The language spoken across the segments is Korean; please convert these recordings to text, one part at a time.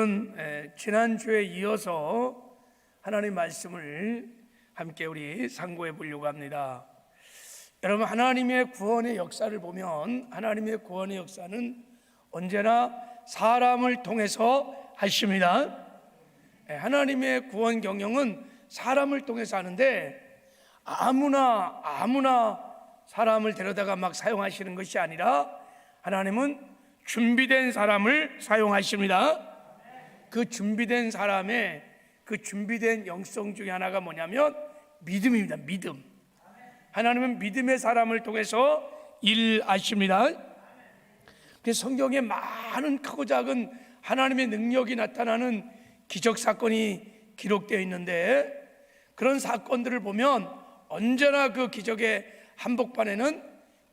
오늘은 지난주에 이어서 하나님의 말씀을 함께 우리 상고해 보려고 합니다. 여러분, 하나님의 구원의 역사를 보면 하나님의 구원의 역사는 언제나 사람을 통해서 하십니다. 하나님의 구원 경영은 사람을 통해서 하는데 아무나 사람을 데려다가 막 사용하시는 것이 아니라 하나님은 준비된 사람을 사용하십니다. 그 준비된 사람의 그 준비된 영성 중에 하나가 뭐냐면 믿음입니다. 믿음. 하나님은 믿음의 사람을 통해서 일하십니다. 그래서 성경에 많은 크고 작은 하나님의 능력이 나타나는 기적 사건이 기록되어 있는데, 그런 사건들을 보면 언제나 그 기적의 한복판에는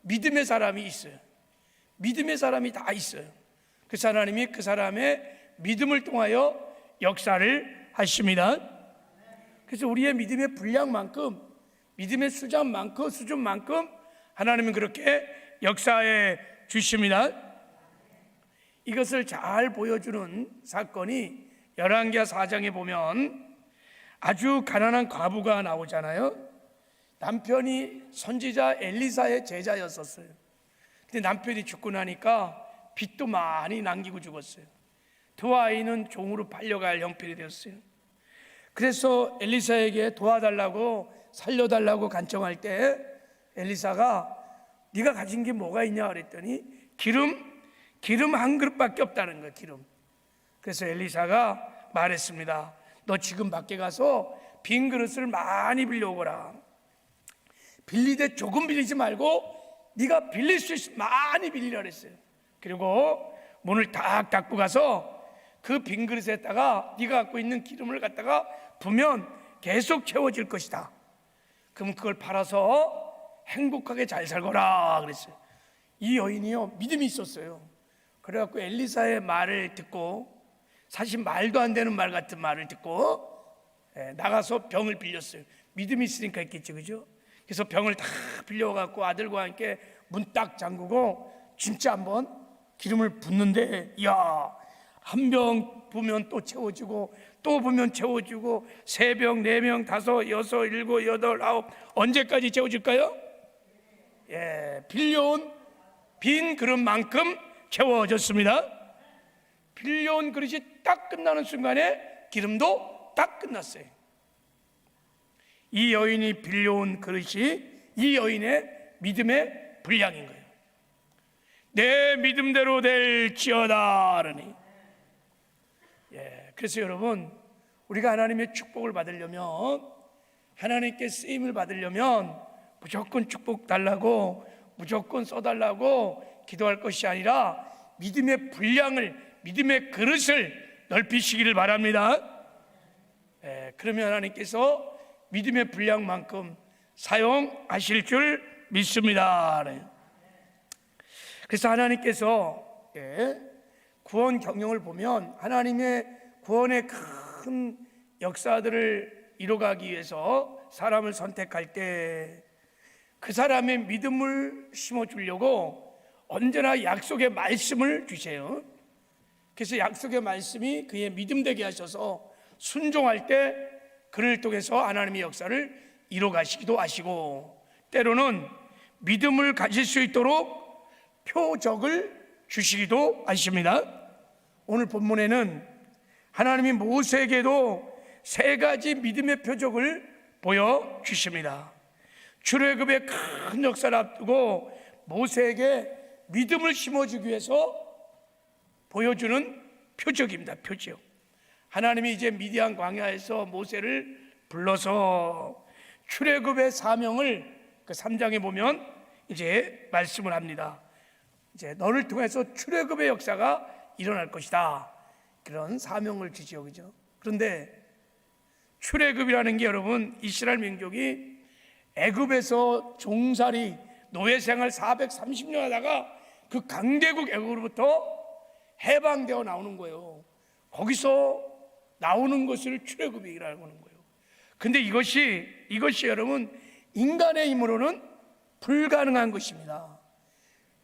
믿음의 사람이 있어요. 믿음의 사람이 다 있어요. 그래서 하나님이 그 사람의 믿음을 통하여 역사를 하십니다. 그래서 우리의 믿음의 분량만큼, 믿음의 수준만큼 하나님은 그렇게 역사해 주십니다. 이것을 잘 보여주는 사건이 열왕기하 4장에 보면 아주 가난한 과부가 나오잖아요. 남편이 선지자 엘리사의 제자였었어요. 근데 남편이 죽고 나니까 빚도 많이 남기고 죽었어요. 두 아이는 종으로 팔려갈 형편이 되었어요. 그래서 엘리사에게 도와달라고, 살려달라고 간청할 때 엘리사가 네가 가진 게 뭐가 있냐 그랬더니 기름 한 그릇밖에 없다는 거예요. 기름. 그래서 엘리사가 말했습니다. 너 지금 밖에 가서 빈 그릇을 많이 빌려오거라. 빌리되 조금 빌리지 말고 네가 빌릴 수 있으면 많이 빌리라 그랬어요. 그리고 문을 딱 닫고 가서 그 빈 그릇에다가 네가 갖고 있는 기름을 갖다가 부면 계속 채워질 것이다. 그럼 그걸 팔아서 행복하게 잘 살거라 그랬어요. 이 여인이요, 믿음이 있었어요. 그래갖고 엘리사의 말을 듣고, 사실 말도 안 되는 말 같은 말을 듣고 나가서 병을 빌렸어요. 믿음이 있으니까 있겠죠, 그죠? 그래서 병을 다 빌려갖고 아들과 함께 문 딱 잠그고 진짜 한번 기름을 붓는데, 이야, 한 병 부면 또 채워지고 또 부면 채워지고 3병, 4병, 5, 6, 7, 8, 9 언제까지 채워질까요? 빌려온 빈 그릇만큼 채워졌습니다. 빌려온 그릇이 딱 끝나는 순간에 기름도 딱 끝났어요. 이 여인이 빌려온 그릇이 이 여인의 믿음의 분량인 거예요. 내 믿음대로 될지어다 하니. 그래서 여러분, 우리가 하나님의 축복을 받으려면, 하나님께 쓰임을 받으려면 무조건 축복 달라고, 무조건 써달라고 기도할 것이 아니라 믿음의 분량을, 믿음의 그릇을 넓히시기를 바랍니다. 그러면 하나님께서 믿음의 분량만큼 사용하실 줄 믿습니다. 그래서 하나님께서 구원 경영을 보면 하나님의 구원의 큰 역사들을 이뤄가기 위해서 사람을 선택할 때 그 사람의 믿음을 심어주려고 언제나 약속의 말씀을 주세요. 그래서 약속의 말씀이 그의 믿음 되게 하셔서 순종할 때 그를 통해서 하나님의 역사를 이뤄가시기도 하시고, 때로는 믿음을 가질 수 있도록 표적을 주시기도 하십니다. 오늘 본문에는 하나님이 모세에게도 3가지 믿음의 표적을 보여주십니다. 출애굽의 큰 역사를 앞두고 모세에게 믿음을 심어주기 위해서 보여주는 표적입니다. 표적. 하나님이 이제 미디안 광야에서 모세를 불러서 출애굽의 사명을 그 3장에 보면 이제 말씀을 합니다. 이제 너를 통해서 출애굽의 역사가 일어날 것이다. 그런 사명을 주지요, 그죠? 그런데 출애굽이라는 게 여러분, 이스라엘 민족이 애굽에서 종살이 노예 생활 430년 하다가 그 강대국 애굽으로부터 해방되어 나오는 거예요. 거기서 나오는 것을 출애굽이라고 하는 거예요. 근데 이것이 여러분, 인간의 힘으로는 불가능한 것입니다.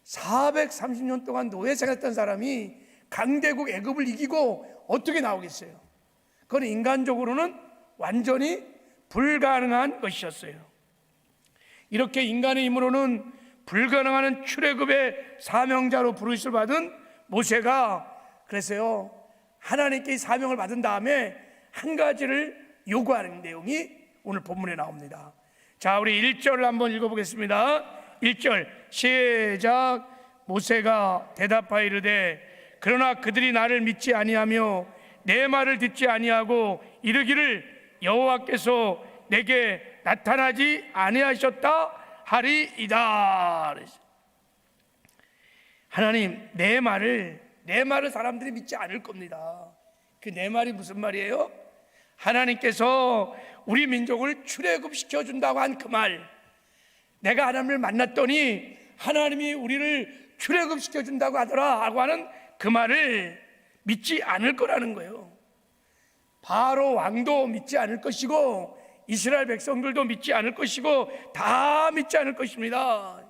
430년 동안 노예 생활했던 사람이 강대국 애굽을 이기고 어떻게 나오겠어요? 그건 인간적으로는 완전히 불가능한 것이었어요. 이렇게 인간의 힘으로는 불가능한 출애굽의 사명자로 부르심을 받은 모세가 그래서요, 하나님께 이 사명을 받은 다음에 한 가지를 요구하는 내용이 오늘 본문에 나옵니다. 자, 우리 1절을 한번 읽어보겠습니다. 1절 시작. 모세가 대답하여 이르되 그러나 그들이 나를 믿지 아니하며 내 말을 듣지 아니하고 이르기를 여호와께서 내게 나타나지 아니하셨다 하리이다. 하나님, 내 말을 사람들이 믿지 않을 겁니다. 그 내 말이 무슨 말이에요? 하나님께서 우리 민족을 출애굽시켜 준다고 한 그 말, 내가 하나님을 만났더니 하나님이 우리를 출애굽시켜 준다고 하더라 하고 하는 그 말을 믿지 않을 거라는 거예요. 바로 왕도 믿지 않을 것이고 이스라엘 백성들도 믿지 않을 것이고 다 믿지 않을 것입니다.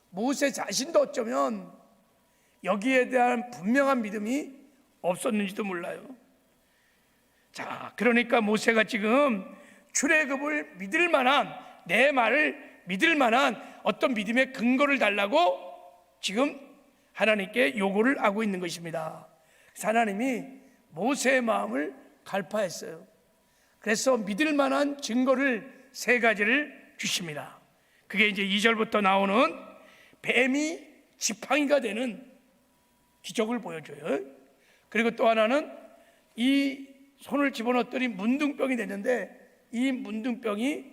모세 자신도 어쩌면 여기에 대한 분명한 믿음이 없었는지도 몰라요. 자, 그러니까 모세가 지금 출애굽을 믿을 만한, 내 말을 믿을 만한 어떤 믿음의 근거를 달라고 지금 하나님께 요구를 하고 있는 것입니다. 그래서 하나님이 모세의 마음을 갈파했어요. 그래서 믿을 만한 증거를 세 가지를 주십니다. 그게 이제 2절부터 나오는 뱀이 지팡이가 되는 기적을 보여줘요. 그리고 또 하나는 이 손을 집어넣었더니 문둥병이 됐는데 이 문둥병이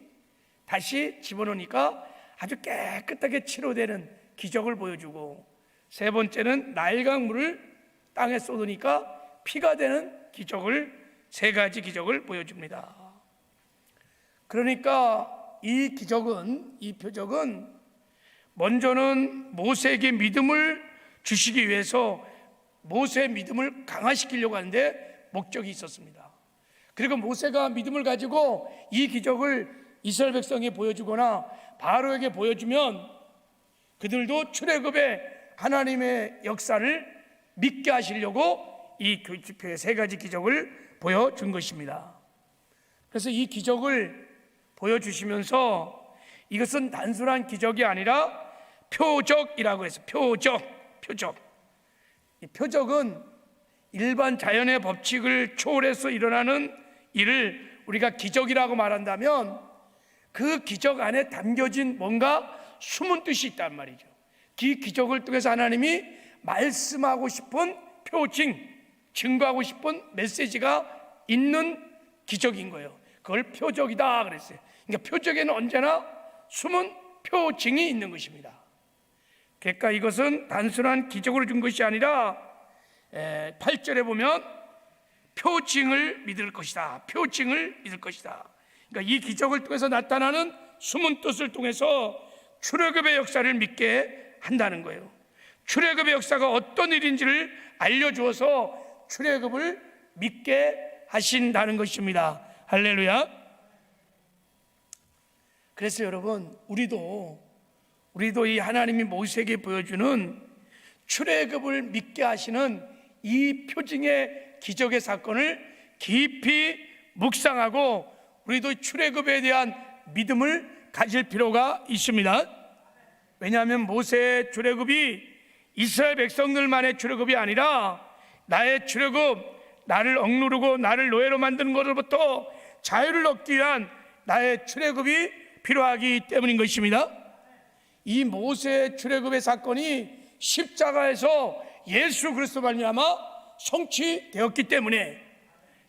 다시 집어넣으니까 아주 깨끗하게 치료되는 기적을 보여주고, 세 번째는 나일강물을 땅에 쏟으니까 피가 되는 기적을, 세 가지 기적을 보여줍니다. 그러니까 이 기적은, 이 표적은 먼저는 모세에게 믿음을 주시기 위해서 모세의 믿음을 강화시키려고 하는데 목적이 있었습니다. 그리고 모세가 믿음을 가지고 이 기적을 이스라엘 백성에 보여주거나 바로에게 보여주면 그들도 출애굽의 하나님의 역사를 믿게 하시려고 이 교집표의 세 가지 기적을 보여준 것입니다. 그래서 이 기적을 보여주시면서 이것은 단순한 기적이 아니라 표적이라고 해서 표적. 이 표적은 일반 자연의 법칙을 초월해서 일어나는 일을 우리가 기적이라고 말한다면 그 기적 안에 담겨진 뭔가 숨은 뜻이 있단 말이죠. 그 기적을 통해서 하나님이 말씀하고 싶은 표징, 증거하고 싶은 메시지가 있는 기적인 거예요. 그걸 표적이다 그랬어요. 그러니까 표적에는 언제나 숨은 표징이 있는 것입니다. 그러니까 이것은 단순한 기적으로 준 것이 아니라 8절에 보면 표징을 믿을 것이다. 표징을 믿을 것이다. 그러니까 이 기적을 통해서 나타나는 숨은 뜻을 통해서 출애굽의 역사를 믿게 한다는 거예요. 출애굽의 역사가 어떤 일인지를 알려주어서 출애굽을 믿게 하신다는 것입니다. 할렐루야. 그래서 여러분, 우리도 이 하나님이 모세에게 보여주는 출애굽을 믿게 하시는 이 표징의 기적의 사건을 깊이 묵상하고 우리도 출애굽에 대한 믿음을 가질 필요가 있습니다. 왜냐하면 모세의 출애굽이 이스라엘 백성들만의 출애굽이 아니라 나의 출애굽, 나를 억누르고 나를 노예로 만드는 것으로부터 자유를 얻기 위한 나의 출애굽이 필요하기 때문인 것입니다. 이 모세의 출애굽의 사건이 십자가에서 예수 그리스도 말미암아 성취되었기 때문에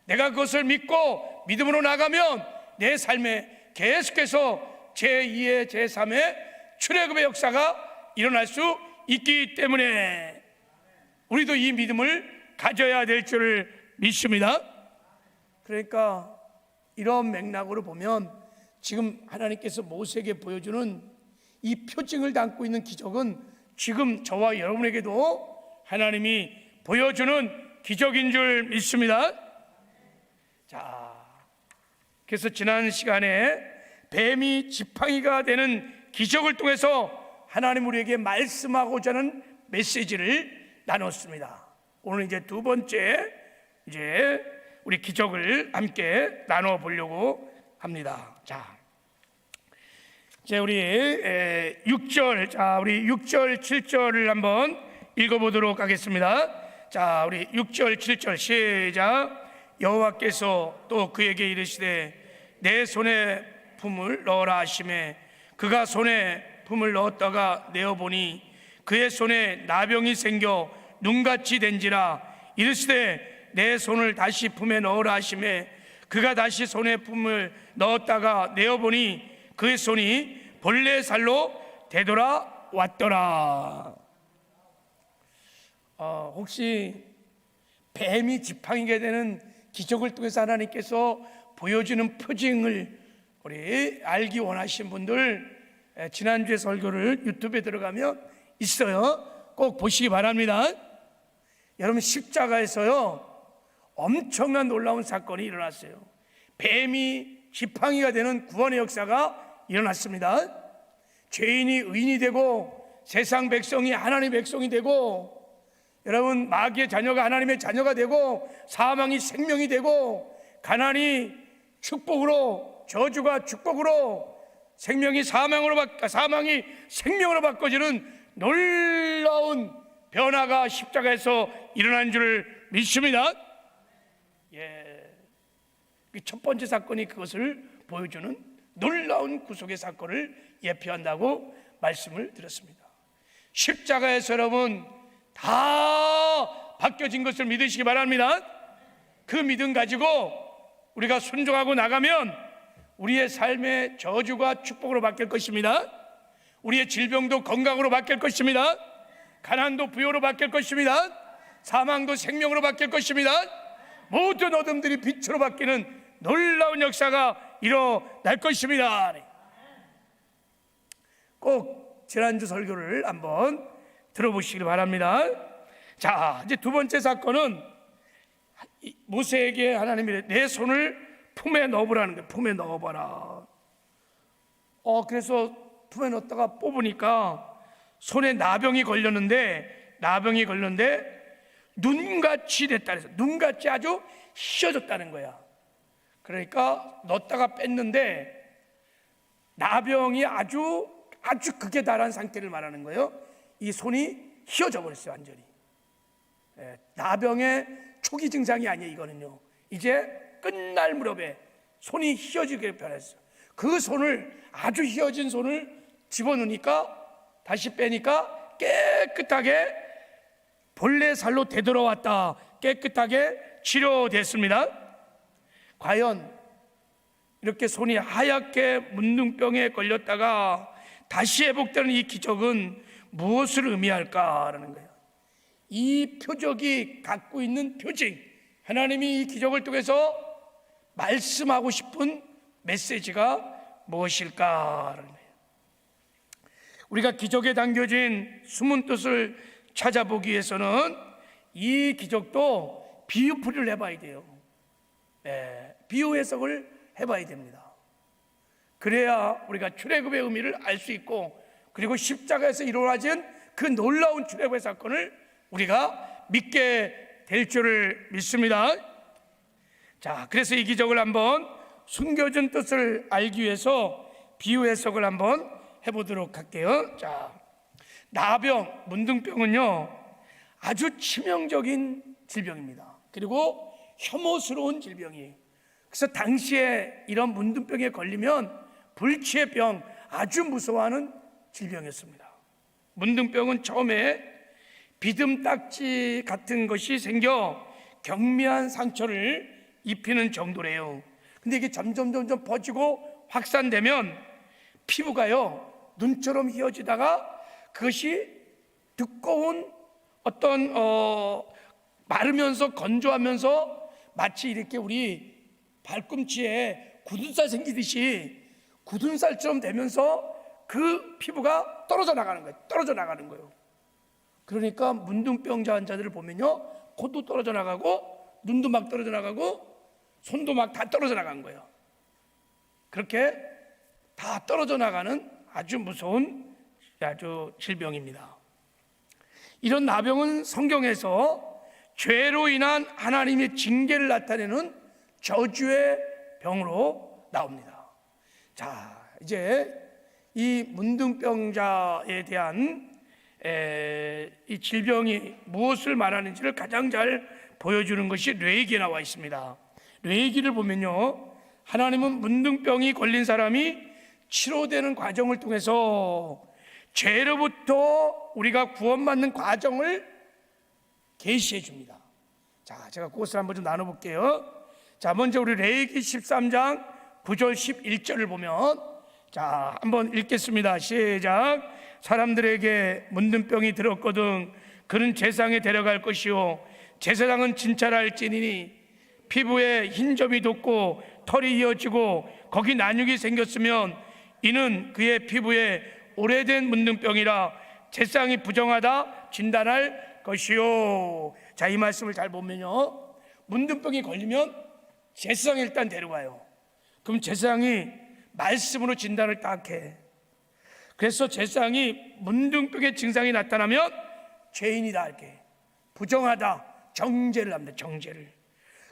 내가 그것을 믿고 믿음으로 나가면 내 삶에 계속해서 제2의 제3의 출애굽의 역사가 일어날 수 있기 때문에 우리도 이 믿음을 가져야 될 줄을 믿습니다. 그러니까 이런 맥락으로 보면 지금 하나님께서 모세에게 보여주는 이 표징을 담고 있는 기적은 지금 저와 여러분에게도 하나님이 보여주는 기적인 줄 믿습니다. 자, 그래서 지난 시간에 뱀이 지팡이가 되는 기적을 통해서 하나님 우리에게 말씀하고자 하는 메시지를 나눴습니다. 오늘 이제 두 번째 이제 우리 기적을 함께 나눠 보려고 합니다. 자, 이제 우리 6절, 자 우리 6절 7절을 한번 읽어보도록 하겠습니다. 자, 우리 6절 7절 시작. 여호와께서 또 그에게 이르시되 내 손에 품을 넣어라 하시매 그가 손에 품을 넣었다가 내어보니 그의 손에 나병이 생겨 눈같이 된지라. 이르시되 내 손을 다시 품에 넣으라 하시매 그가 다시 손에 품을 넣었다가 내어보니 그의 손이 본래 살로 되돌아왔더라. 혹시 뱀이 지팡이게 되는 기적을 통해서 하나님께서 보여주는 표징을 우리 알기 원하신 분들, 지난주에 설교를 유튜브에 들어가면 있어요. 꼭 보시기 바랍니다. 여러분, 십자가에서요 엄청난 놀라운 사건이 일어났어요. 뱀이 지팡이가 되는 구원의 역사가 일어났습니다. 죄인이 의인이 되고 세상 백성이 하나님의 백성이 되고, 여러분, 마귀의 자녀가 하나님의 자녀가 되고, 사망이 생명이 되고, 가난이 축복으로, 저주가 축복으로, 사망이 생명으로 바꿔지는 놀라운 변화가 십자가에서 일어난 줄을 믿습니다. 첫 번째 사건이 그것을 보여주는 놀라운 구속의 사건을 예표한다고 말씀을 드렸습니다. 십자가에서 여러분 다 바뀌어진 것을 믿으시기 바랍니다. 그 믿음 가지고 우리가 순종하고 나가면 우리의 삶의 저주가 축복으로 바뀔 것입니다. 우리의 질병도 건강으로 바뀔 것입니다. 가난도 부요로 바뀔 것입니다. 사망도 생명으로 바뀔 것입니다. 모든 어둠들이 빛으로 바뀌는 놀라운 역사가 일어날 것입니다. 꼭 지난주 설교를 한번 들어보시기 바랍니다. 자, 이제 두 번째 사건은 모세에게 하나님이 내 손을 품에 넣어보라는 거예요. 품에 넣어봐라. 그래서 품에 넣었다가 뽑으니까 손에 나병이 걸렸는데 눈같이 됐다 그래서 눈같이 아주 휘어졌다는 거야. 그러니까 넣었다가 뺐는데 나병이 아주 극에 달한 상태를 말하는 거예요. 이 손이 휘어져 버렸어요, 완전히. 나병의 초기 증상이 아니에요, 이거는요. 이제 끝날 무렵에 손이 휘어지게 변했어요. 그 손을, 아주 휘어진 손을 집어넣으니까, 다시 빼니까 깨끗하게 본래 살로 되돌아왔다. 깨끗하게 치료됐습니다. 과연 이렇게 손이 하얗게 문둥병에 걸렸다가 다시 회복되는 이 기적은 무엇을 의미할까라는 거예요. 이 표적이 갖고 있는 표징, 하나님이 이 기적을 통해서 말씀하고 싶은 메시지가 무엇일까라는 거예요. 우리가 기적에 담겨진 숨은 뜻을 찾아보기 위해서는 이 기적도 비유풀이를 해봐야 돼요. 비유 해석을 해봐야 됩니다. 그래야 우리가 출애굽의 의미를 알 수 있고, 그리고 십자가에서 이루어진 그 놀라운 출애굽의 사건을 우리가 믿게 될 줄을 믿습니다. 자, 그래서 이 기적을 한번 숨겨진 뜻을 알기 위해서 비유 해석을 한번 해보도록 할게요. 자, 나병, 문둥병은요 아주 치명적인 질병입니다. 그리고 혐오스러운 질병이에요. 그래서 당시에 이런 문둥병에 걸리면 불치의 병, 아주 무서워하는 질병이었습니다. 문둥병은 처음에 비듬딱지 같은 것이 생겨 경미한 상처를 입히는 정도래요. 근데 이게 점점 퍼지고 확산되면 피부가요 눈처럼 휘어지다가 그것이 두꺼운 어떤 마르면서 건조하면서 마치 이렇게 우리 발꿈치에 굳은살 생기듯이 굳은살처럼 되면서 그 피부가 떨어져 나가는 거예요. 그러니까 문둥병자 환자들을 보면요 코도 떨어져 나가고 눈도 막 떨어져 나가고 손도 막 다 떨어져 나간 거예요. 그렇게 다 떨어져 나가는 아주 무서운 아주 질병입니다. 이런 나병은 성경에서 죄로 인한 하나님의 징계를 나타내는 저주의 병으로 나옵니다. 자, 이제 이 문둥병자에 대한 이 질병이 무엇을 말하는지를 가장 잘 보여주는 것이 레위기에 나와 있습니다. 레위기를 보면요, 하나님은 문둥병이 걸린 사람이 치료되는 과정을 통해서 죄로부터 우리가 구원받는 과정을 계시해 줍니다. 자, 제가 그것을 한번 좀 나눠볼게요. 자, 먼저 우리 레위기 13장 9절 11절을 보면, 자, 한번 읽겠습니다. 시작. 사람들에게 문둥병이 들었거든 그는 제사장에 데려갈 것이요 제사장은 진찰할지니 피부에 흰점이 돋고 털이 이어지고 거기 난육이 생겼으면 이는 그의 피부에 오래된 문둥병이라 제사장이 부정하다 진단할 것이요. 자, 이 말씀을 잘 보면요, 문둥병이 걸리면 제사장이 일단 데려가요. 그럼 제사장이 말씀으로 진단을 딱 해. 그래서 제사장이 문둥병의 증상이 나타나면 죄인이다 이렇게 부정하다 정죄를 합니다. 정죄를.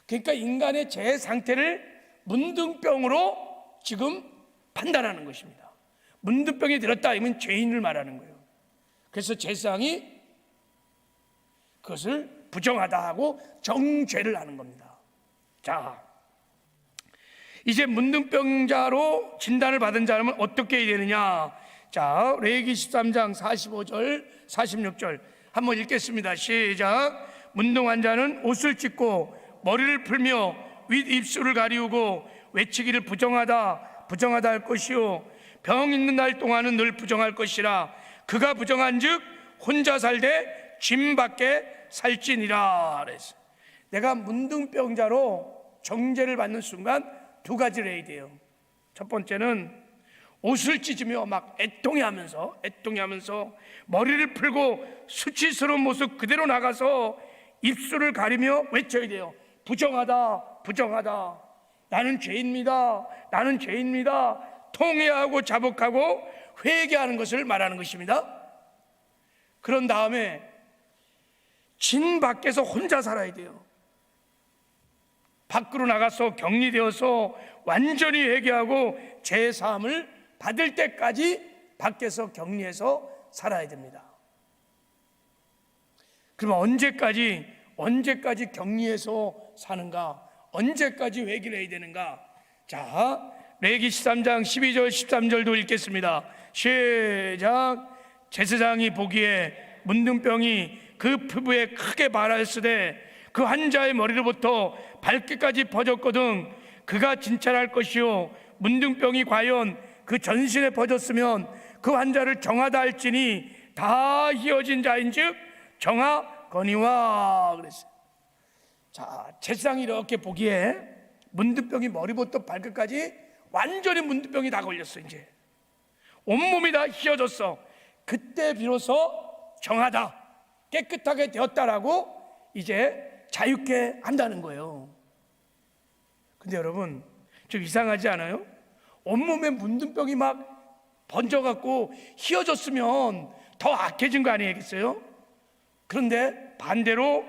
그러니까 인간의 죄 상태를 문둥병으로 지금 판단하는 것입니다. 문둥병이 들었다 이면 죄인을 말하는 거예요. 그래서 제사장이 그것을 부정하다 하고 정죄를 하는 겁니다. 자, 이제 문둥병자로 진단을 받은 사람은 어떻게 해야 되느냐? 자, 레위기 13장 45절 46절 한번 읽겠습니다. 시작. 문둥 환자는 옷을 찢고 머리를 풀며 윗 입술을 가리우고 외치기를 부정하다 부정하다 할 것이요 병 있는 날 동안은 늘 부정할 것이라 그가 부정한즉 혼자 살되 짐 밖에 살지니라. 그래서 내가 문둥병자로 정죄를 받는 순간 두 가지를 해야 돼요. 첫 번째는 옷을 찢으며 막 애통해하면서 머리를 풀고 수치스러운 모습 그대로 나가서 입술을 가리며 외쳐야 돼요. 부정하다 부정하다 나는 죄인입니다 나는 죄인입니다. 통회하고 자복하고 회개하는 것을 말하는 것입니다. 그런 다음에 진 밖에서 혼자 살아야 돼요. 밖으로 나가서 격리되어서 완전히 회개하고 제사함을 받을 때까지 밖에서 격리해서 살아야 됩니다. 그러면 언제까지 격리해서 사는가? 언제까지 회개를 해야 되는가? 자, 레위기 13장 12절 13절도 읽겠습니다. 시작. 제사장이 보기에 문둥병이 그 피부에 크게 발하였으되 그 환자의 머리로부터 발끝까지 퍼졌거든 그가 진찰할 것이요 문둥병이 과연 그 전신에 퍼졌으면 그 환자를 정하다 할지니 다 희어진 자인즉 정하거니와. 그랬어요. 자, 제사장이 이렇게 보기에 문둥병이 머리부터 발끝까지 완전히 문둥병이 다 걸렸어. 이제 온몸이 다 희어졌어. 그때 비로소 정하다 깨끗하게 되었다라고 이제 자유케 한다는 거예요. 근데 여러분 좀 이상하지 않아요? 온몸에 문둥병이 막 번져갖고 휘어졌으면 더 악해진 거 아니겠어요? 그런데 반대로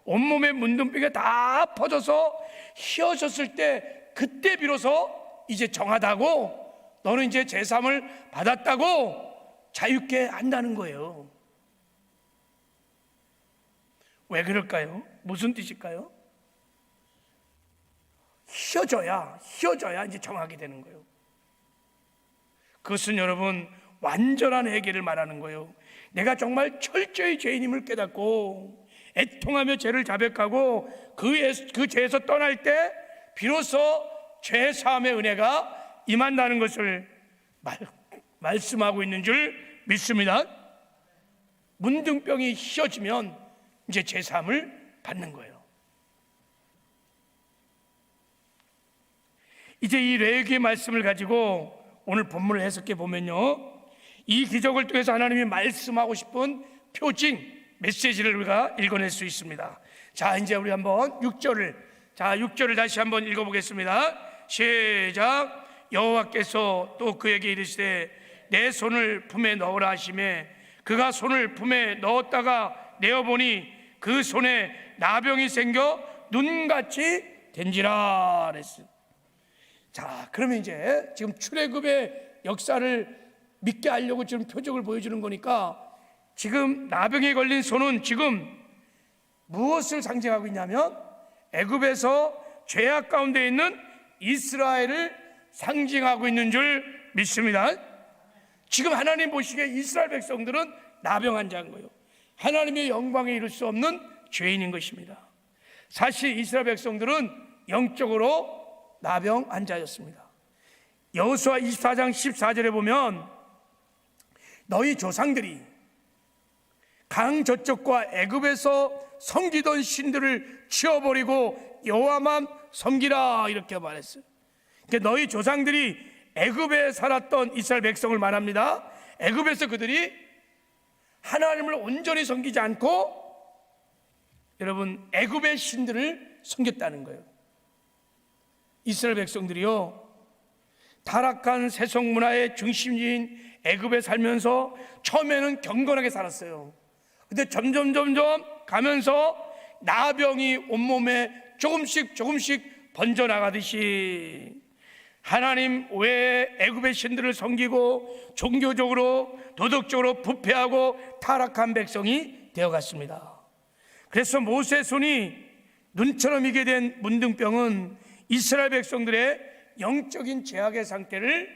온몸에 문둥병이 다 퍼져서 휘어졌을 때 그때 비로소 이제 정하다고 너는 이제 제사함을 받았다고 자유케 한다는 거예요. 왜 그럴까요? 무슨 뜻일까요? 휘어져야 이제 정하게 되는 거예요. 그것은 여러분 완전한 회개를 말하는 거예요. 내가 정말 철저히 죄인임을 깨닫고 애통하며 죄를 자백하고 그 죄에서 떠날 때 비로소 죄 사함의 은혜가 임한다는 것을 말씀하고 있는 줄 믿습니다. 문둥병이 휘어지면 이제 죄 사함을 받는 거예요. 이제 이 레위기의 말씀을 가지고 오늘 본문을 해석해 보면요, 이 기적을 통해서 하나님이 말씀하고 싶은 표징 메시지를 우리가 읽어낼 수 있습니다. 자, 이제 우리 한번 6절을 다시 한번 읽어보겠습니다. 시작. 여호와께서 또 그에게 이르시되 내 손을 품에 넣으라 하시매 그가 손을 품에 넣었다가 내어보니 그 손에 나병이 생겨 눈같이 된지라 그랬어요. 자, 그러면 이제 지금 출애굽의 역사를 믿게 하려고 지금 표적을 보여주는 거니까, 지금 나병에 걸린 손은 지금 무엇을 상징하고 있냐면 애굽에서 죄악 가운데 있는 이스라엘을 상징하고 있는 줄 믿습니다. 지금 하나님 보시기에 이스라엘 백성들은 나병 환자인 거예요. 하나님의 영광에 이를 수 없는 죄인인 것입니다. 사실 이스라엘 백성들은 영적으로 나병 환자였습니다. 여호수아 24장 14절에 보면 너희 조상들이 강 저쪽과 애굽에서 섬기던 신들을 치워버리고 여호와만 섬기라 이렇게 말했어요. 그러니까 너희 조상들이 애굽에 살았던 이스라엘 백성을 말합니다. 애굽에서 그들이 하나님을 온전히 섬기지 않고 여러분 애굽의 신들을 섬겼다는 거예요. 이스라엘 백성들이요, 타락한 세속 문화의 중심지인 애굽에 살면서 처음에는 경건하게 살았어요. 근데 점점 가면서 나병이 온몸에 조금씩 번져나가듯이 하나님 외에 애굽의 신들을 섬기고 종교적으로 도덕적으로 부패하고 타락한 백성이 되어갔습니다. 그래서 모세의 손이 눈처럼 익게 된 문둥병은 이스라엘 백성들의 영적인 죄악의 상태를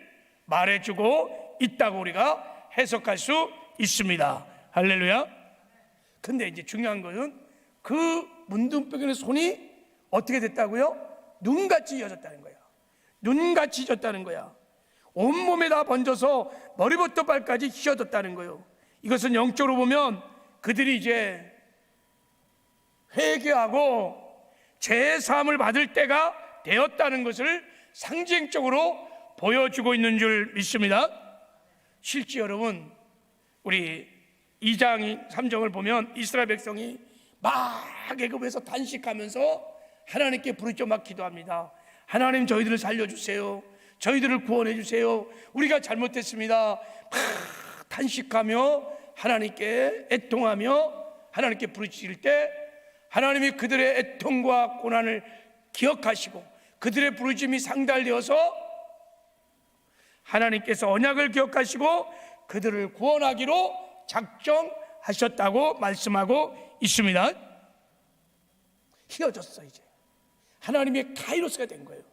말해주고 있다고 우리가 해석할 수 있습니다. 할렐루야. 근데 이제 중요한 것은 그 문둥병의 손이 어떻게 됐다고요? 눈같이 이어졌다는 거야. 눈같이 졌다는 거야. 온몸에 다 번져서 머리부터 발까지 휘어졌다는 거예요. 이것은 영적으로 보면 그들이 이제 회개하고 죄의 사함을 받을 때가 되었다는 것을 상징적으로 보여주고 있는 줄 믿습니다. 실제 여러분, 우리 2장 3장을 보면 이스라엘 백성이 막 애굽에서 단식하면서 하나님께 부르짖어 막 기도합니다. 하나님, 저희들을 살려주세요. 저희들을 구원해 주세요. 우리가 잘못했습니다. 막 단식하며 하나님께 애통하며 하나님께 부르짖을 때 하나님이 그들의 애통과 고난을 기억하시고 그들의 부르짖음이 상달되어서 하나님께서 언약을 기억하시고 그들을 구원하기로 작정하셨다고 말씀하고 있습니다. 휘어졌어. 이제 하나님의 카이로스가 된 거예요.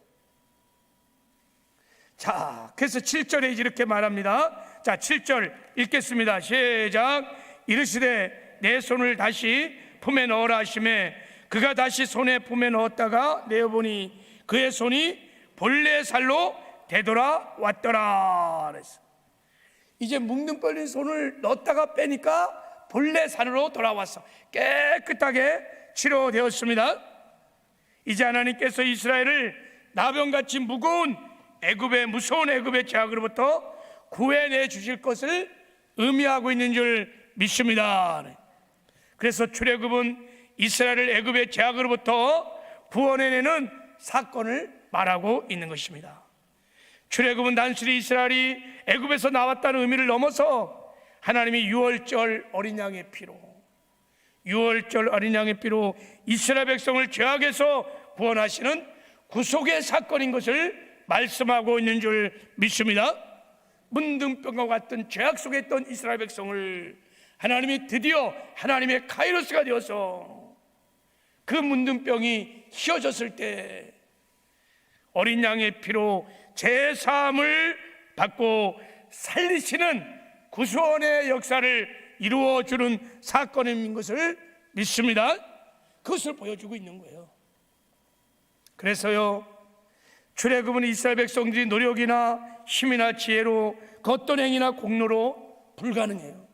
자, 그래서 7절에 이렇게 말합니다. 자, 7절 읽겠습니다. 시작. 이르시되 내 손을 다시 품에 넣으라 하시매 그가 다시 손에 품에 넣었다가 내어보니 그의 손이 본래 살로 되돌아왔더라 그랬어. 이제 뭉둥 벌린 손을 넣었다가 빼니까 본래 살로 돌아왔어. 깨끗하게 치료되었습니다. 이제 하나님께서 이스라엘을 나병같이 무거운 애굽의 무서운 애굽의 죄악으로부터 구해내 주실 것을 의미하고 있는 줄 믿습니다. 그래서 출애굽은 이스라엘을 애굽의 죄악으로부터 구원해내는 사건을 말하고 있는 것입니다. 출애굽은 단순히 이스라엘이 애굽에서 나왔다는 의미를 넘어서 하나님이 유월절 어린 양의 피로, 유월절 어린 양의 피로 이스라엘 백성을 죄악에서 구원하시는 구속의 사건인 것을 말씀하고 있는 줄 믿습니다. 문둥병과 같은 죄악 속에 있던 이스라엘 백성을 하나님이 드디어 하나님의 카이로스가 되어서 그 문둥병이 휘어졌을 때 어린 양의 피로 제사함을 받고 살리시는 구원의 역사를 이루어주는 사건인 것을 믿습니다. 그것을 보여주고 있는 거예요. 그래서요, 출애굽은 이스라엘 백성들이 노력이나 힘이나 지혜로 그 어떤 행위나 공로로 불가능해요.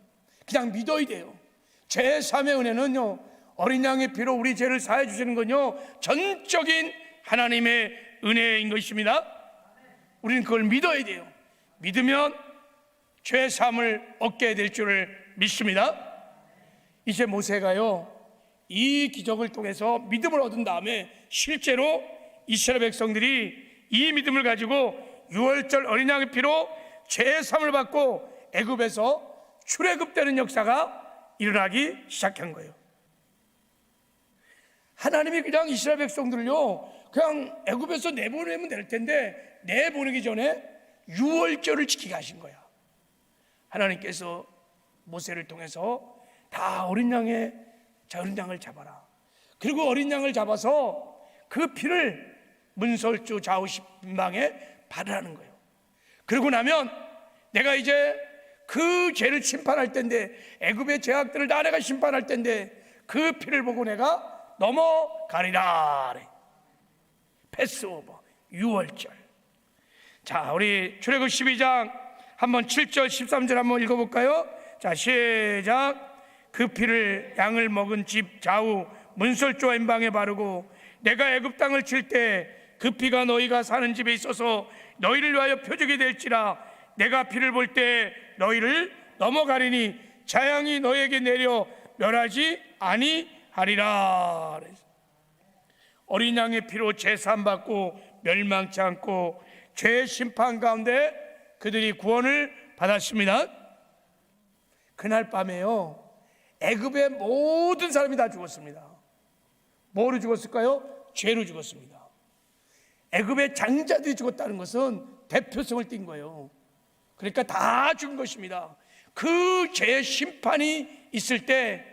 그냥 믿어야 돼요. 제3의 은혜는요, 어린 양의 피로 우리 죄를 사해 주시는 건요 전적인 하나님의 은혜인 것입니다. 우리는 그걸 믿어야 돼요. 믿으면 죄 사함을 얻게 될 줄을 믿습니다. 이제 모세가요 이 기적을 통해서 믿음을 얻은 다음에 실제로 이스라엘 백성들이 이 믿음을 가지고 유월절 어린 양의 피로 죄 사함을 받고 애굽에서 출애굽되는 역사가 일어나기 시작한 거예요. 하나님이 그냥 이스라엘 백성들을요 그냥 애굽에서 내보내면 될 텐데 내보내기 전에 유월절을 지키게 하신 거야. 하나님께서 모세를 통해서 다 어린 양을 잡아라. 그리고 어린 양을 잡아서 그 피를 문설주 좌우 신방에 바르라는 거예요. 그러고 나면 내가 이제 그 죄를 심판할 텐데, 애굽의 죄악들을 다 내가 심판할 텐데 그 피를 보고 내가 넘어가리라. 패스오버, 유월절. 자, 우리 출애굽 12장 한번 7절 13절 한번 읽어볼까요? 자, 시작. 그 피를 양을 먹은 집 좌우 문설주와 임방에 바르고 내가 애굽 땅을 칠 때 그 피가 너희가 사는 집에 있어서 너희를 위하여 표적이 될지라. 내가 피를 볼 때 너희를 넘어가리니 재앙이 너희에게 내려 멸하지 아니하리라. 어린 양의 피로 제사함 받고 멸망치 않고 죄의 심판 가운데 그들이 구원을 받았습니다. 그날 밤에요 애굽의 모든 사람이 다 죽었습니다. 뭐로 죽었을까요? 죄로 죽었습니다. 애굽의 장자들이 죽었다는 것은 대표성을 띈 거예요. 그러니까 다 죽은 것입니다. 그 죄의 심판이 있을 때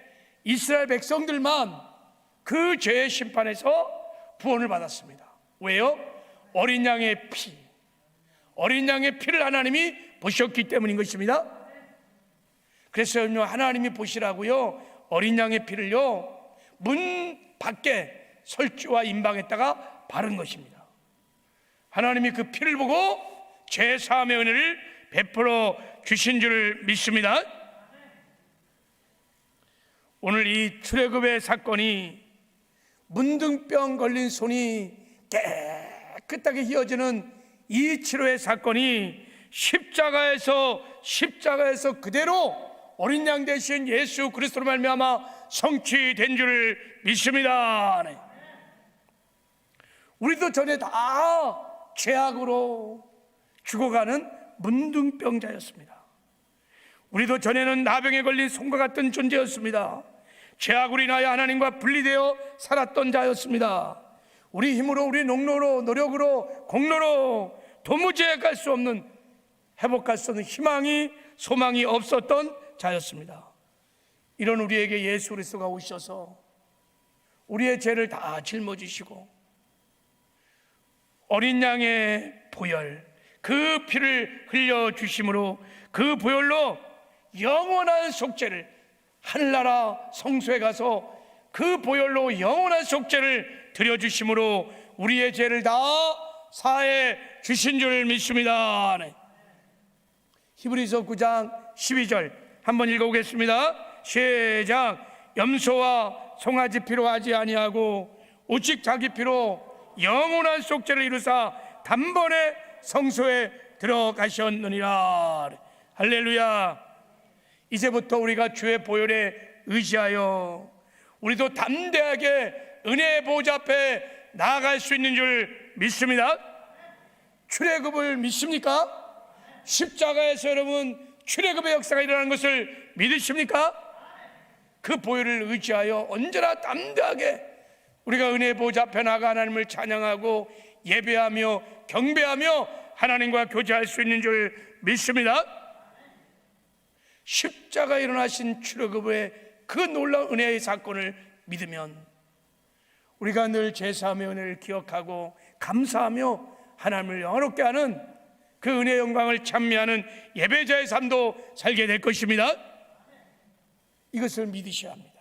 이스라엘 백성들만 그 죄의 심판에서 구원을 받았습니다. 왜요? 어린 양의 피, 어린 양의 피를 하나님이 보셨기 때문인 것입니다. 그래서 하나님이 보시라고요 어린 양의 피를요 문 밖에 설주와 임방에다가 바른 것입니다. 하나님이 그 피를 보고 죄사함의 은혜를 베풀어 주신 줄 믿습니다. 오늘 이 출애굽의 사건이 문둥병 걸린 손이 깨끗하게 휘어지는 이 치료의 사건이 십자가에서 그대로 어린 양 대신 예수 그리스도로 말미암아 성취된 줄 믿습니다. 네. 우리도 전에 다 죄악으로 죽어가는 문둥병자였습니다. 우리도 전에는 나병에 걸린 손과 같은 존재였습니다. 죄악으로 인하여 하나님과 분리되어 살았던 자였습니다. 우리 힘으로, 우리 농로로, 노력으로, 공로로 도무지 갈 수 없는, 회복할 수 없는 희망이, 소망이 없었던 자였습니다. 이런 우리에게 예수 그리스도가 오셔서 우리의 죄를 다 짊어지시고 어린 양의 보혈, 그 피를 흘려주심으로 그 보혈로 영원한 속죄를, 하늘나라 성소에 가서 그 보혈로 영원한 속죄를 드려주심으로 우리의 죄를 다 사해 주신 줄 믿습니다. 네. 히브리서 9장 12절 한번 읽어보겠습니다. 시작. 염소와 송아지 피로 하지 아니하고 오직 자기 피로 영원한 속죄를 이루사 단번에 성소에 들어가셨느니라. 할렐루야. 이제부터 우리가 주의 보혈에 의지하여 우리도 담대하게 은혜의 보좌 앞에 나아갈 수 있는 줄 믿습니다. 출애굽을 믿습니까? 십자가에서 여러분 출애굽의 역사가 일어나는 것을 믿으십니까? 그 보혈을 의지하여 언제나 담대하게 우리가 은혜의 보좌 앞에 나가 하나님을 찬양하고 예배하며 경배하며 하나님과 교제할 수 있는 줄 믿습니다. 십자가에 일어나신 출애굽의 그 놀라운 은혜의 사건을 믿으면 우리가 늘 제사함의 은혜를 기억하고 감사하며 하나님을 영화롭게 하는 그 은혜의 영광을 찬미하는 예배자의 삶도 살게 될 것입니다. 이것을 믿으셔야 합니다.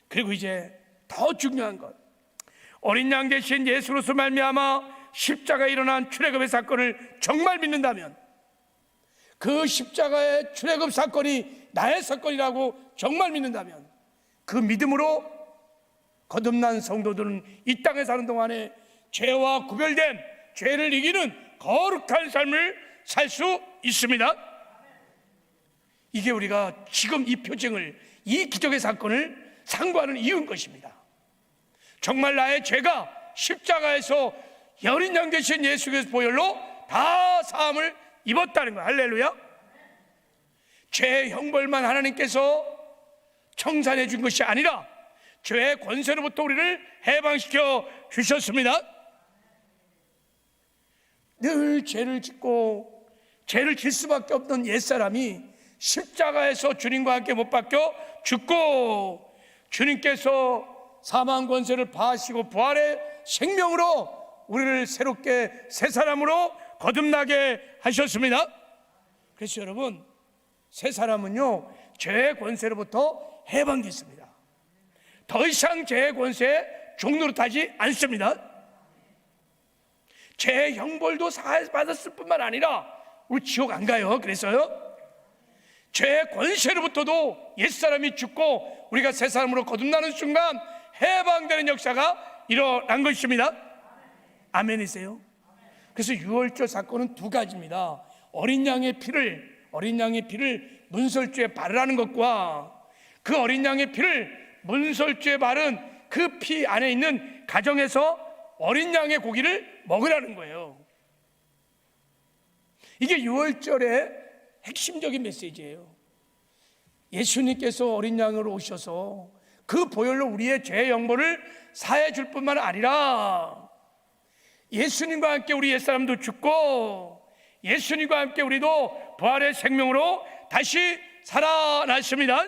그리고 이제 더 중요한 것, 어린 양 대신 예수로서 말미암아 십자가에 일어난 출애굽의 사건을 정말 믿는다면, 그 십자가의 출애굽 사건이 나의 사건이라고 정말 믿는다면, 그 믿음으로 거듭난 성도들은 이 땅에 사는 동안에 죄와 구별된, 죄를 이기는 거룩한 삶을 살 수 있습니다. 이게 우리가 지금 이 표징을, 이 기적의 사건을 상고하는 이유인 것입니다. 정말 나의 죄가 십자가에서 어린 양 되신 예수 그리스도 보혈로 다 사함을 입었다는 거예요. 할렐루야. 죄의 형벌만 하나님께서 청산해 준 것이 아니라 죄의 권세로부터 우리를 해방시켜 주셨습니다. 늘 죄를 짓고 죄를 질 수밖에 없던 옛사람이 십자가에서 주님과 함께 못 박혀 죽고, 주님께서 사망 권세를 파하시고 부활의 생명으로 우리를 새롭게 새 사람으로 거듭나게 하셨습니다. 그래서 여러분, 새 사람은요, 죄의 권세로부터 해방됐습니다. 더 이상 죄의 권세에 종노릇하지 않습니다. 죄의 형벌도 받았을 뿐만 아니라 우리 지옥 안 가요. 그래서요, 죄의 권세로부터도 옛사람이 죽고 우리가 새 사람으로 거듭나는 순간 해방되는 역사가 일어난 것입니다. 아멘이세요? 그래서 유월절 사건은 두 가지입니다. 어린 양의 피를 문설주에 바르라는 것과, 그 어린 양의 피를 문설주에 바른 그 피 안에 있는 가정에서 어린 양의 고기를 먹으라는 거예요. 이게 유월절의 핵심적인 메시지예요. 예수님께서 어린 양으로 오셔서 그 보혈로 우리의 죄의 형벌을 사해 줄 뿐만 아니라 예수님과 함께 우리 옛사람도 죽고 예수님과 함께 우리도 부활의 생명으로 다시 살아났습니다.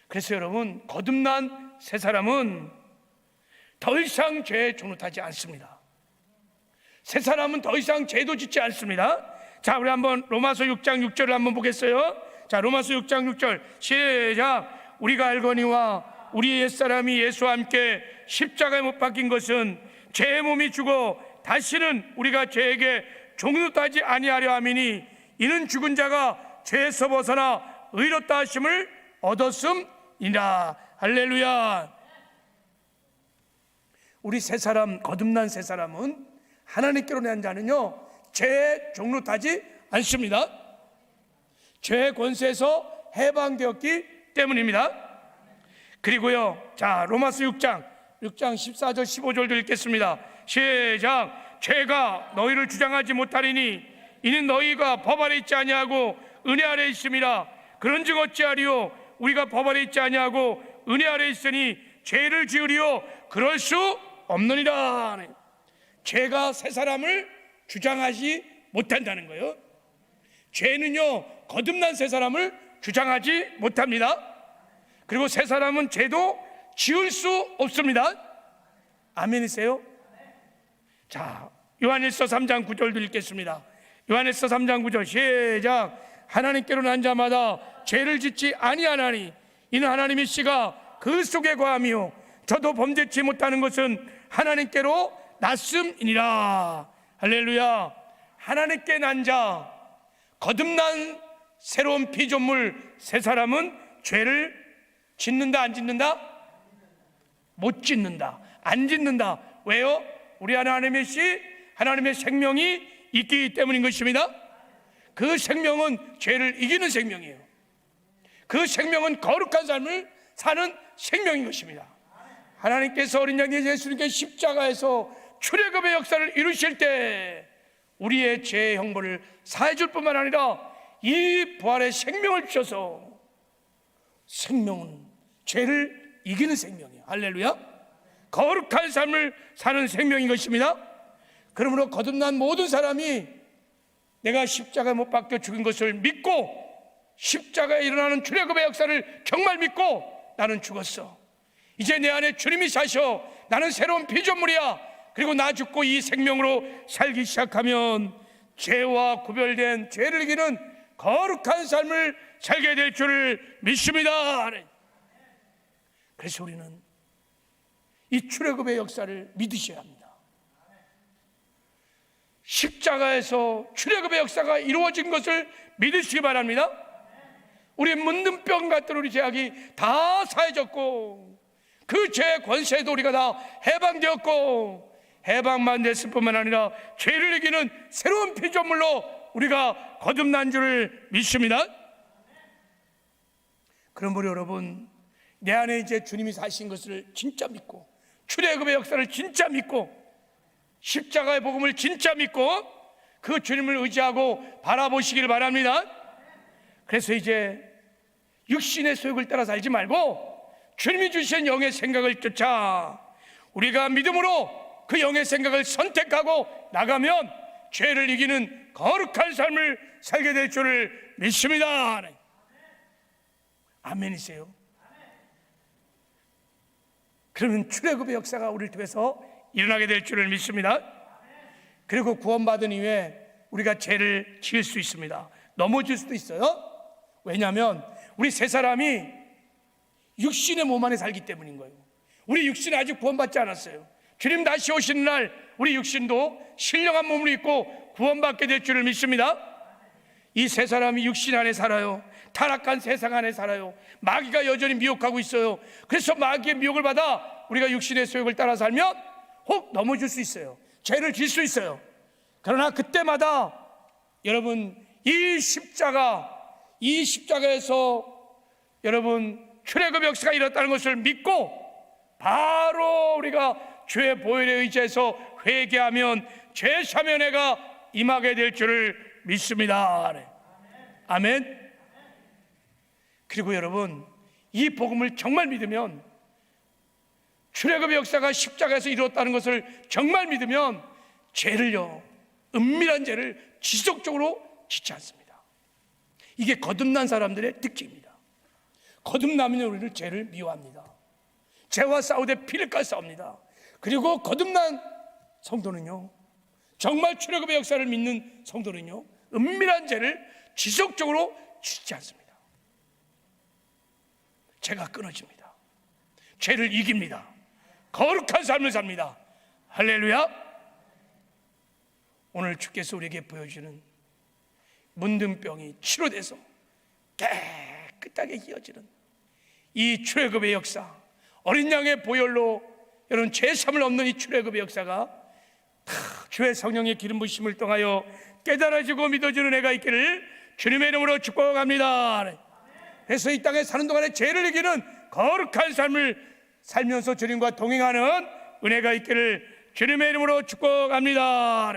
그래서 여러분, 거듭난 새 사람은 더 이상 죄에 종노하지 않습니다. 새 사람은 더 이상 죄도 짓지 않습니다. 자, 우리 한번 로마서 6장 6절을 한번 보겠어요. 자, 로마서 6장 6절 시작. 우리가 알거니와 우리 옛사람이 예수와 함께 십자가에 못 박힌 것은 죄의 몸이 죽어 다시는 우리가 죄에게 종노하지 아니하려 함이니 이는 죽은 자가 죄에서 벗어나 의롭다 하심을 얻었음이라. 할렐루야. 우리 새 사람, 거듭난 새 사람은 하나님께로 난 자는요, 죄에 종노하지 않습니다. 죄의 권세에서 해방되었기 때문입니다. 그리고요, 자, 로마서 6장 14절 15절도 읽겠습니다. 시작. 죄가 너희를 주장하지 못하리니 이는 너희가 법 아래 있지 아니하고 은혜 아래 있음이라. 그런즉 어찌하리요? 우리가 법 아래 있지 아니하고 은혜 아래 있으니 죄를 지으리요? 그럴 수 없느니라. 죄가 새 사람을 주장하지 못한다는 거예요. 죄는요, 거듭난 새 사람을 주장하지 못합니다. 그리고 새 사람은 죄도 지을 수 없습니다. 아멘이세요? 자, 요한일서 3장 9절도 읽겠습니다. 요한일서 3장 9절 시작. 하나님께로 난 자마다 죄를 짓지 아니하나니 이는 하나님의 씨가 그 속에 거하며 저도 범죄치 못하는 것은 하나님께로 났음이니라. 할렐루야. 하나님께 난 자, 거듭난 새로운 피조물 새 사람은 죄를 짓는다 안 짓는다? 못 짓는다, 안 짓는다. 왜요? 우리 하나님의 씨, 하나님의 생명이 있기 때문인 것입니다. 그 생명은 죄를 이기는 생명이에요. 그 생명은 거룩한 삶을 사는 생명인 것입니다. 하나님께서 어린 양 예수님께 십자가에서 출애굽의 역사를 이루실 때 우리의 죄의 형벌을 사해줄 뿐만 아니라 이 부활의 생명을 주셔서, 생명은 죄를 이기는 생명이에요. 할렐루야. 거룩한 삶을 사는 생명인 것입니다. 그러므로 거듭난 모든 사람이 내가 십자가에 못 박혀 죽은 것을 믿고 십자가에 일어나는 출애굽의 역사를 정말 믿고 나는 죽었어, 이제 내 안에 주님이 사셔, 나는 새로운 피조물이야, 그리고 나 죽고 이 생명으로 살기 시작하면 죄와 구별된 죄를 이기는 거룩한 삶을 살게 될 줄을 믿습니다. 그래서 우리는 이 출애굽의 역사를 믿으셔야 합니다. 십자가에서 출애굽의 역사가 이루어진 것을 믿으시기 바랍니다. 우리 문둥병 같은 우리 죄악이 다 사해졌고 그 죄의 권세에도 우리가 다 해방되었고, 해방만 됐을 뿐만 아니라 죄를 이기는 새로운 피조물로 우리가 거듭난 줄을 믿습니다. 그러므로 여러분, 내 안에 이제 주님이 사신 것을 진짜 믿고, 출애굽의 역사를 진짜 믿고, 십자가의 복음을 진짜 믿고 그 주님을 의지하고 바라보시길 바랍니다. 그래서 이제 육신의 소욕을 따라 살지 말고 주님이 주신 영의 생각을 쫓아 우리가 믿음으로 그 영의 생각을 선택하고 나가면 죄를 이기는 거룩한 삶을 살게 될 줄을 믿습니다. 아멘이세요? 그러면 출애굽의 역사가 우리를 통해서 일어나게 될 줄을 믿습니다. 그리고 구원받은 이후에 우리가 죄를 지을 수 있습니다. 넘어질 수도 있어요. 왜냐하면 우리 세 사람이 육신의 몸 안에 살기 때문인 거예요. 우리 육신은 아직 구원받지 않았어요. 주님 다시 오시는 날 우리 육신도 신령한 몸을 입고 구원받게 될 줄을 믿습니다. 이 세 사람이 육신 안에 살아요. 타락한 세상 안에 살아요. 마귀가 여전히 미혹하고 있어요. 그래서 마귀의 미혹을 받아 우리가 육신의 소욕을 따라 살면 혹 넘어질 수 있어요. 죄를 질 수 있어요. 그러나 그때마다 여러분 이 십자가에서 여러분 출애굽 역사가 일어났다는 것을 믿고 바로 우리가 주의 보혈에 의지해서 회개하면 죄 사면회가 임하게 될 줄을 믿습니다. 아멘. 그리고 여러분 이 복음을 정말 믿으면 출애굽의 역사가 십자가에서 이루었다는 것을 정말 믿으면 죄를요, 은밀한 죄를 지속적으로 짓지 않습니다. 이게 거듭난 사람들의 특징입니다. 거듭나면 우리를 죄를 미워합니다. 죄와 싸우되 피를 깔 싸웁니다. 그리고 거듭난 성도는요, 정말 출애굽의 역사를 믿는 성도는요, 은밀한 죄를 지속적으로 짓지 않습니다. 죄가 끊어집니다. 죄를 이깁니다. 거룩한 삶을 삽니다. 할렐루야. 오늘 주께서 우리에게 보여주는 문둥병이 치료돼서 깨끗하게 이어지는 이 출애굽의 역사, 어린 양의 보혈로 여러분 죄삼을 없는 이 출애굽의 역사가 주의 성령의 기름 부으심을 통하여 깨달아지고 믿어지는 애가 있기를 주님의 이름으로 축복합니다. 그래서 이 땅에 사는 동안에 죄를 이기는 거룩한 삶을 살면서 주님과 동행하는 은혜가 있기를 주님의 이름으로 축복합니다.